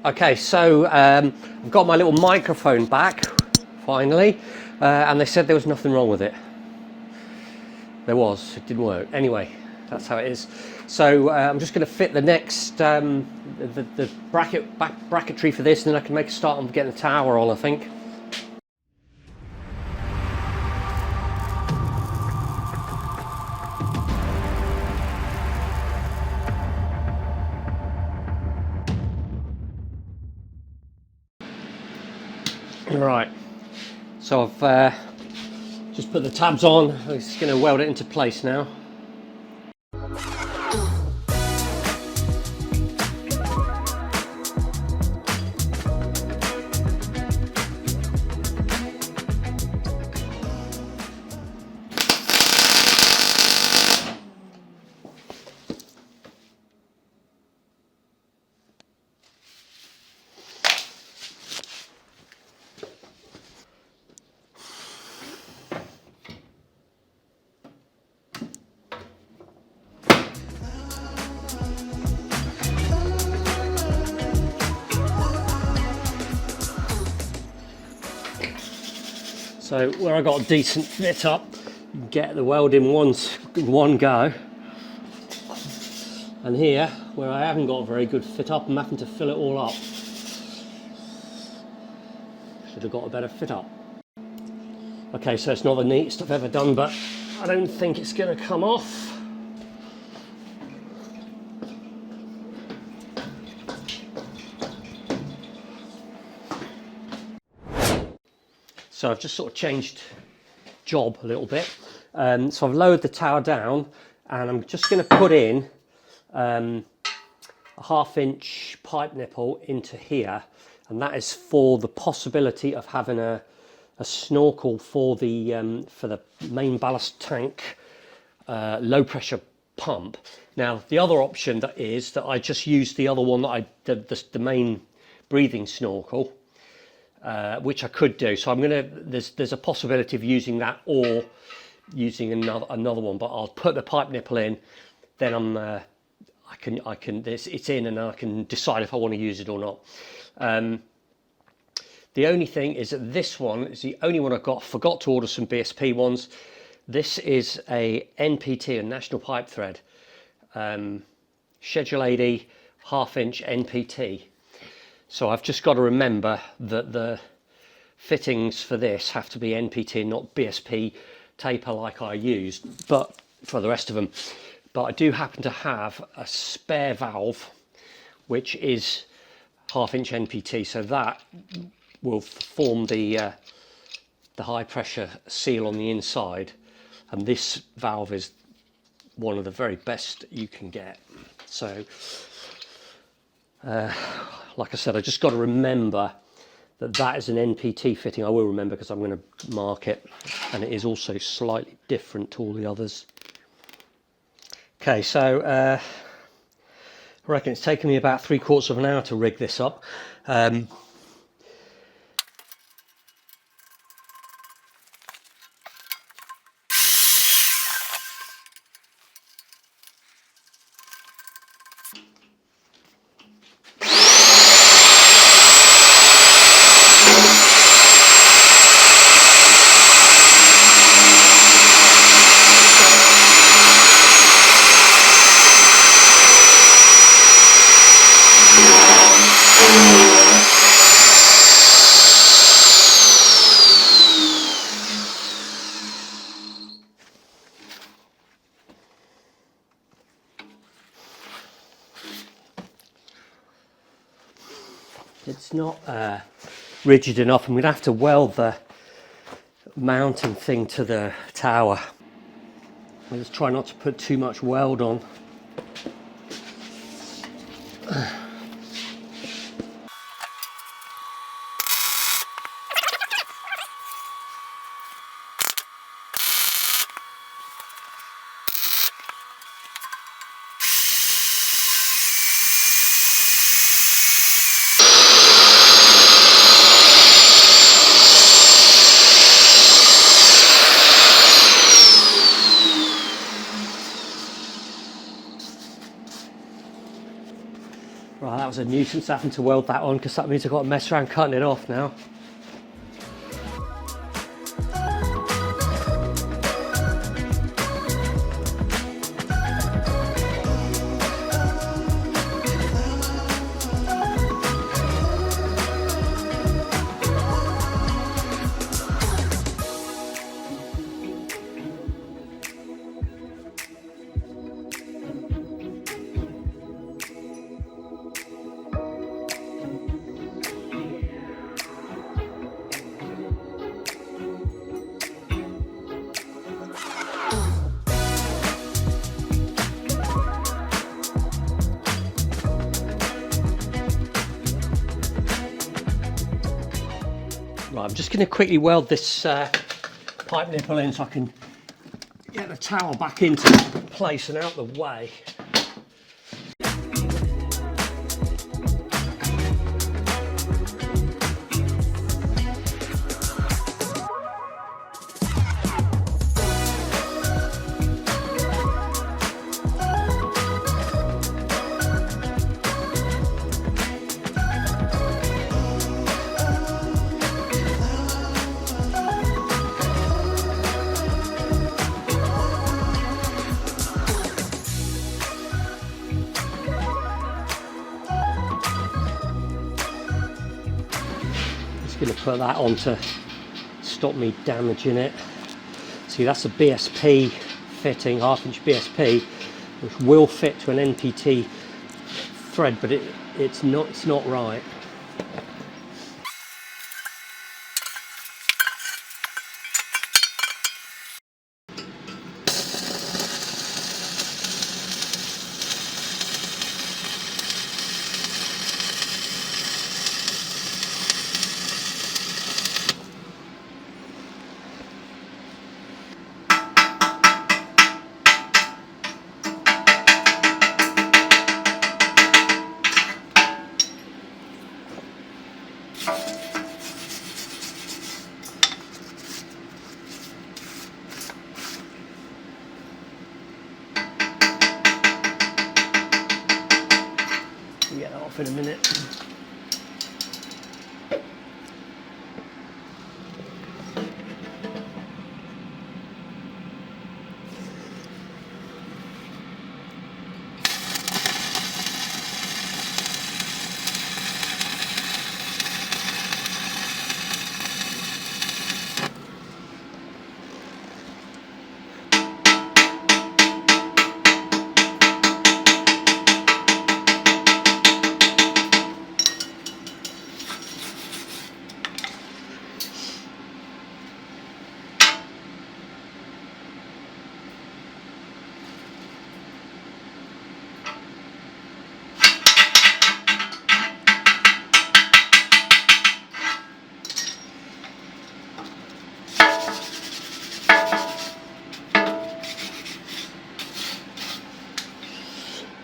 Okay, so I've got my little microphone back, finally, and they said there was nothing wrong with it. There was, it didn't work. Anyway, that's how it is. So I'm just going to fit the next, the bracketry for this, and then I can make a start on getting the tower on, I think. Right, so I've just put the tabs on. I'm just going to weld it into place now. So where I got a decent fit up, get the weld in one go. And here, where I haven't got a very good fit up, I'm having to fill it all up. Should have got a better fit up. Okay, so it's not the neatest I've ever done, but I don't think it's going to come off. So I've just sort of changed job a little bit. So I've lowered the tower down, and I'm just going to put in a 1/2-inch pipe nipple into here, and that is for the possibility of having a snorkel for the main ballast tank low pressure pump. Now the other option that is that I just use the other one that the main breathing snorkel. Which I could do, so I'm gonna. There's a possibility of using that or using another one, but I'll put the pipe nipple in. Then I can. It's in, and I can decide if I want to use it or not. The only thing is that this one is the only one I've got. Forgot to order some BSP ones. This is a NPT, a National Pipe Thread, Schedule 80 1/2-inch NPT. So I've just got to remember that the fittings for this have to be NPT, not BSP taper like I used, but for the rest of them. But I do happen to have a spare valve, which is 1/2-inch NPT, so that will form the high pressure seal on the inside. And this valve is one of the very best you can get. So, like I said, I just got to remember that that is an NPT fitting. I will remember because I'm going to mark it, and it is also slightly different to all the others. Okay, so I reckon it's taken me about 3/4 of an hour to rig this up. It's not rigid enough. I'm going to have to weld the mounting thing to the tower. I'll just try not to put too much weld on. was a nuisance having to weld that on, because that means I've got to mess around cutting it off now. Right, I'm just going to quickly weld this pipe nipple in so I can get the towel back into place and out the way. Going to put that on to stop me damaging it. See, that's a BSP fitting, 1/2 inch BSP, which will fit to an NPT thread, but it's not right. Get that off in a minute.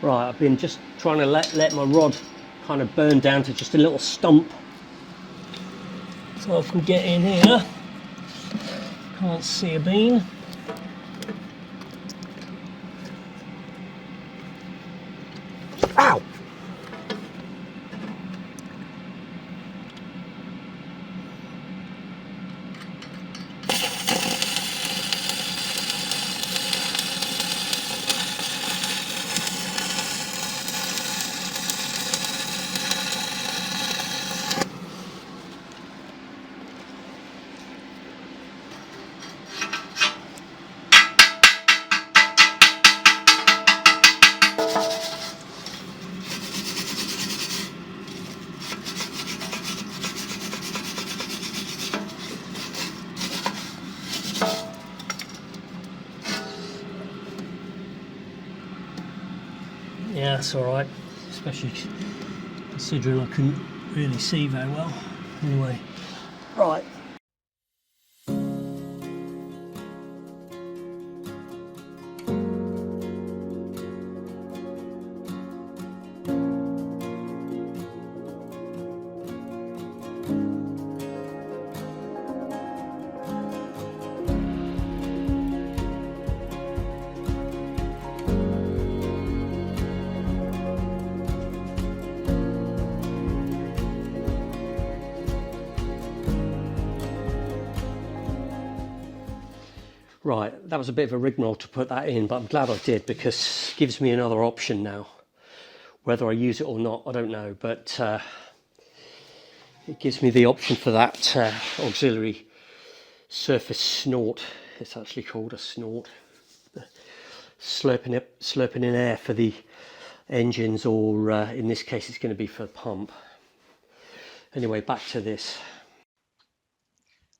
Right, I've been just trying to let my rod kind of burn down to just a little stump so I can get in here. Can't see a bean. Ow! Yeah, that's alright, especially considering I couldn't really see very well. Anyway, right. Right, that was a bit of a rigmarole to put that in, but I'm glad I did, because it gives me another option now. Whether I use it or not, I don't know, but it gives me the option for that auxiliary surface snort. It's actually called a snort. Slurping in air for the engines, or in this case it's going to be for the pump. Anyway, back to this.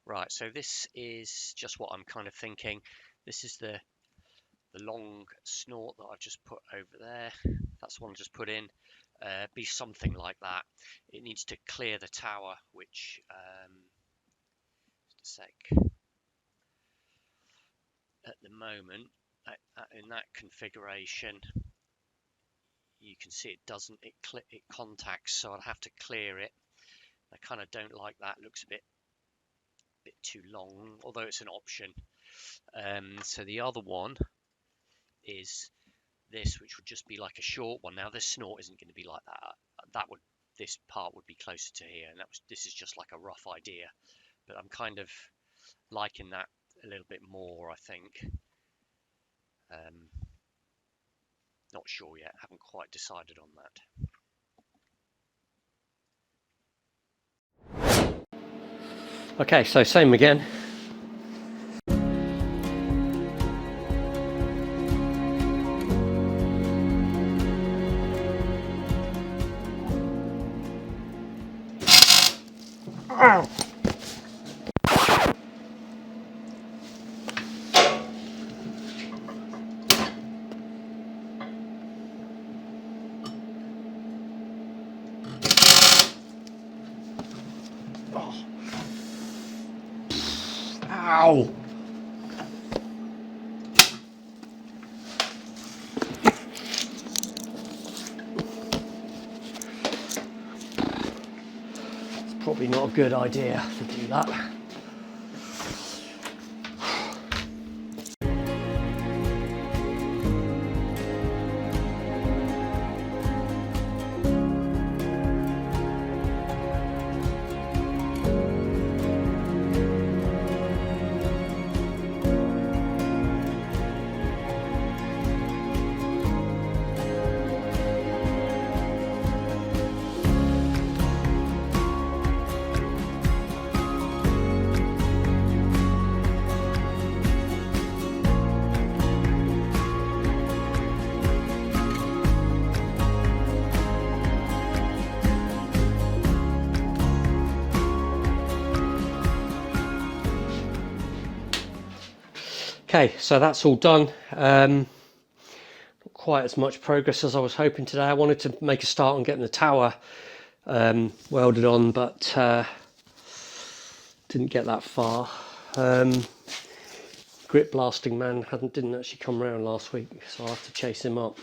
Right, so this is just what I'm kind of thinking. This is the long snort that I've just put over there. That's the one I just put in. Be something like that. It needs to clear the tower, which just a sec. At the moment, in that configuration, you can see it doesn't. It contacts, so I'll have to clear it. I kind of don't like that. It looks a bit too long, although it's an option. So the other one is this, which would just be like a short one. Now this snort isn't going to be like that. This part would be closer to here, and this is just like a rough idea. But I'm kind of liking that a little bit more, I think. Not sure yet. Haven't quite decided on that. Okay, so same again. Ow. Oh. Ow. It's probably not a good idea to do that. Okay, so that's all done. Not quite as much progress as I was hoping today. I wanted to make a start on getting the tower welded on, but didn't get that far. Grip blasting man didn't actually come around last week, so I'll have to chase him up.